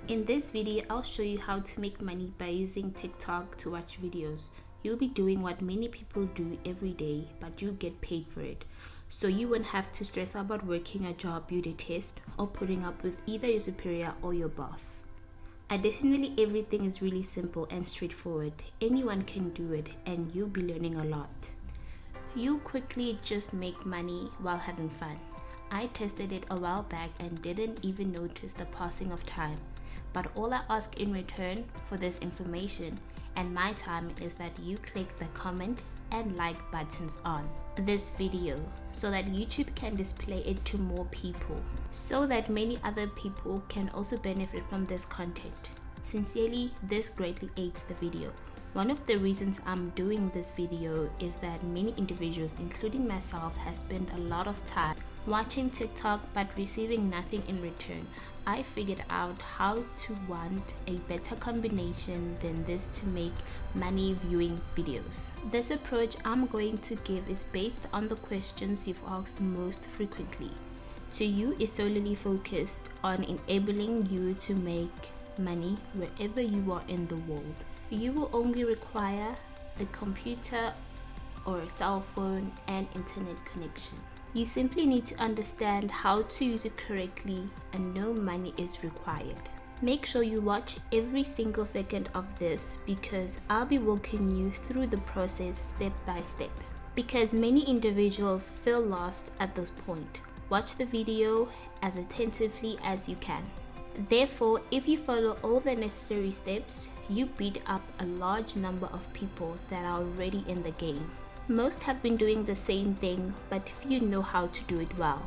In this video, I'll show you how to make money by using TikTok to watch videos. You'll be doing what many people do every day, but you'll get paid for it. So you won't have to stress about working a job you detest or putting up with either your superior or your boss. Additionally, everything is really simple and straightforward. Anyone can do it and you'll be learning a lot. You'll quickly just make money while having fun. I tested it a while back and didn't even notice the passing of time. But all I ask in return for this information and my time is that you click the comment and like buttons on this video so that YouTube can display it to more people, so that many other people can also benefit from this content. Sincerely, this greatly aids the video. One of the reasons I'm doing this video is that many individuals, including myself, have spent a lot of time watching TikTok but receiving nothing in return. I figured out how to want a better combination than this to make money viewing videos. This approach I'm going to give is based on the questions you've asked most frequently. To you is solely focused on enabling you to make money wherever you are in the world. You will only require a computer or a cell phone and internet connection. You simply need to understand how to use it correctly and no money is required. Make sure you watch every single second of this because I'll be walking you through the process step by step. Because many individuals feel lost at this point. Watch the video as attentively as you can. Therefore, if you follow all the necessary steps, you beat up a large number of people that are already in the game. Most have been doing the same thing, but few know how to do it well.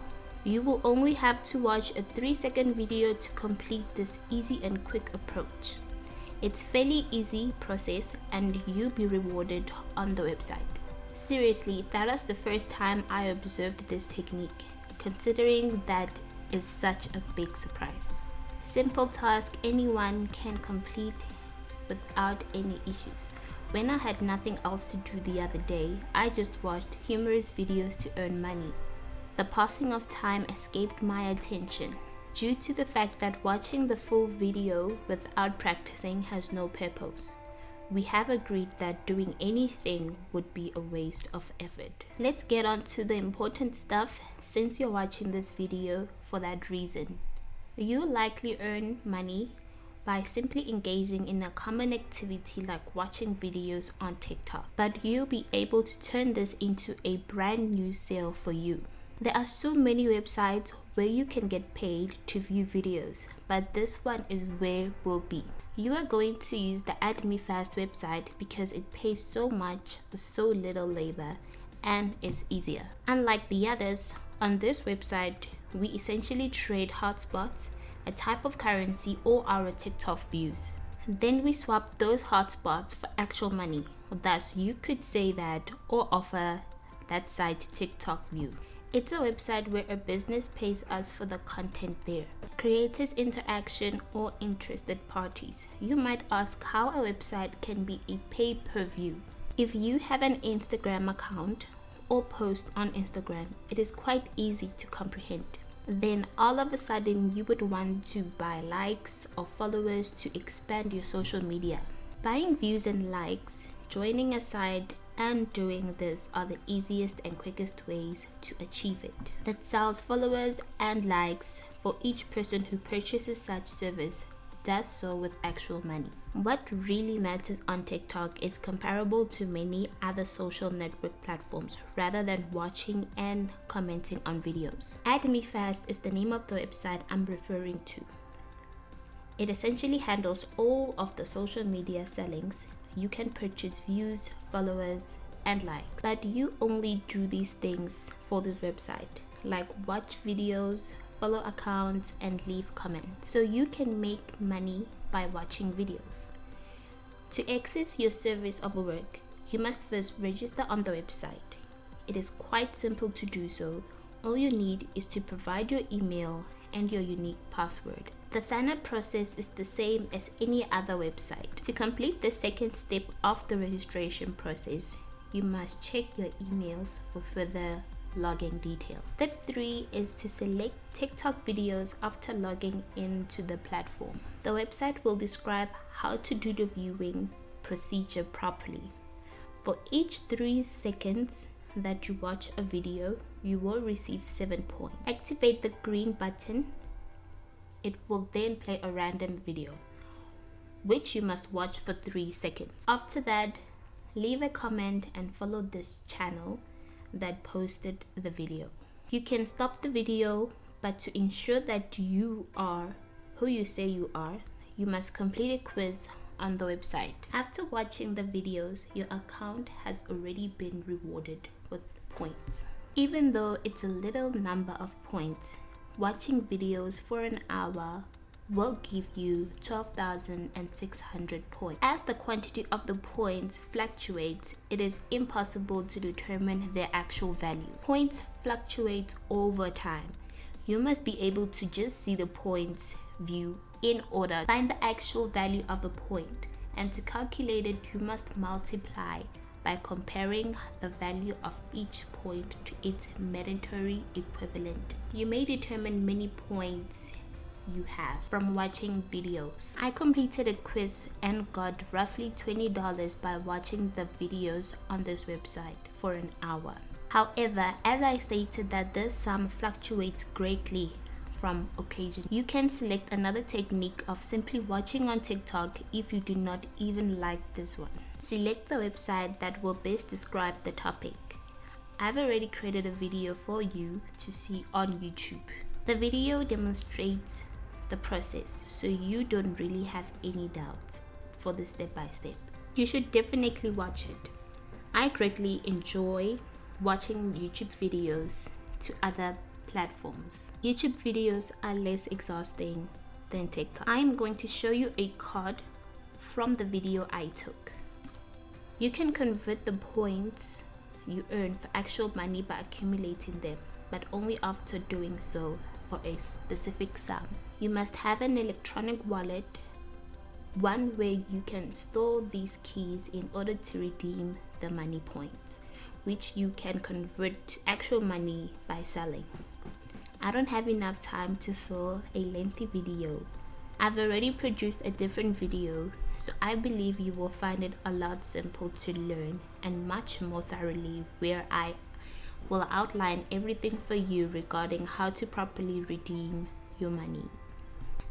You will only have to watch a 3-second video to complete this easy and quick approach. It's fairly easy process and you'll be rewarded on the website. Seriously, that was the first time I observed this technique, considering that is such a big surprise. Simple task anyone can complete without any issues. When I had nothing else to do the other day, I just watched humorous videos to earn money. The passing of time escaped my attention due to the fact that watching the full video without practicing has no purpose. We have agreed that doing anything would be a waste of effort. Let's get on to the important stuff since you're watching this video for that reason. You'll likely earn money by simply engaging in a common activity like watching videos on TikTok. But you'll be able to turn this into a brand new sale for you. There are so many websites where you can get paid to view videos, but this one is where we'll be. You are going to use the AdMeFast website because it pays so much for so little labor and is easier. Unlike the others, on this website, we essentially trade hotspots, a type of currency, or our TikTok views. Then we swap those hotspots for actual money. Thus, you could say that or offer that site TikTok view. It's a website where a business pays us for the content there. Creators, interaction, or interested parties. You might ask how a website can be a pay-per-view. If you have an Instagram account or post on Instagram, it is quite easy to comprehend. Then all of a sudden you would want to buy likes or followers to expand your social media. Buying views and likes, joining a site, and doing this are the easiest and quickest ways to achieve it. That sells followers and likes for each person who purchases such service does so with actual money. What really matters on TikTok is comparable to many other social network platforms rather than watching and commenting on videos. AdMeFast is the name of the website I'm referring to. It essentially handles all of the social media sellings. You can purchase views, followers, and likes, but you only do these things for this website, like watch videos, follow accounts, and leave comments. So you can make money by watching videos. To access your service or work, you must first register on the website. It is quite simple to do so. All you need is to provide your email and your unique password. The sign-up process is the same as any other website. To complete the second step of the registration process, you must check your emails for further login details. Step 3 is to select TikTok videos after logging into the platform. The website will describe how to do the viewing procedure properly. For each 3 seconds that you watch a video, you will receive 7 points. Activate the green button. It will then play a random video, which you must watch for 3 seconds. After that, leave a comment and follow this channel that posted the video. You can stop the video, but to ensure that you are who you say you are, you must complete a quiz on the website. After watching the videos, your account has already been rewarded with points. Even though it's a little number of points, watching videos for an hour will give you 12,600 points. As the quantity of the points fluctuates, it is impossible to determine their actual value. Points fluctuate over time. You must be able to just see the points view in order to find the actual value of a point, and to calculate it, you must multiply by comparing the value of each point to its monetary equivalent. You may determine many points you have from watching videos. I completed a quiz and got roughly $20 by watching the videos on this website for an hour. However, as I stated that this sum fluctuates greatly from occasion, you can select another technique of simply watching on TikTok if you do not even like this one. Select the website that will best describe the topic. I've already created a video for you to see on YouTube. The video demonstrates the process, so you don't really have any doubts for the step-by-step. You should definitely watch it. I greatly enjoy watching YouTube videos to other platforms. YouTube videos are less exhausting than TikTok. I'm going to show you a card from the video I took. You can convert the points you earn for actual money by accumulating them, but only after doing so for a specific sum. You must have an electronic wallet, one where you can store these keys in order to redeem the money points, which you can convert to actual money by selling. I don't have enough time to fill a lengthy video. I've already produced a different video, so I believe you will find it a lot simple to learn and much more thoroughly, where I will outline everything for you regarding how to properly redeem your money.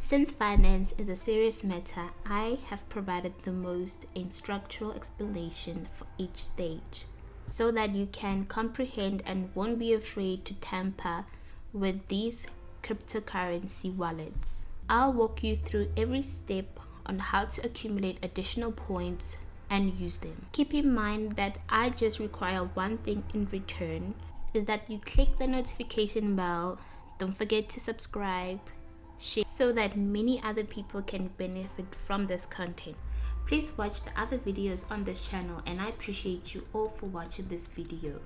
Since finance is a serious matter, I have provided the most instructional explanation for each stage, so that you can comprehend and won't be afraid to tamper with these cryptocurrency wallets. I'll walk you through every step on how to accumulate additional points and use them. Keep in mind that I just require one thing in return, is that you click the notification bell. Don't forget to subscribe, share, so that many other people can benefit from this content. Please watch the other videos on this channel, and I appreciate you all for watching this video.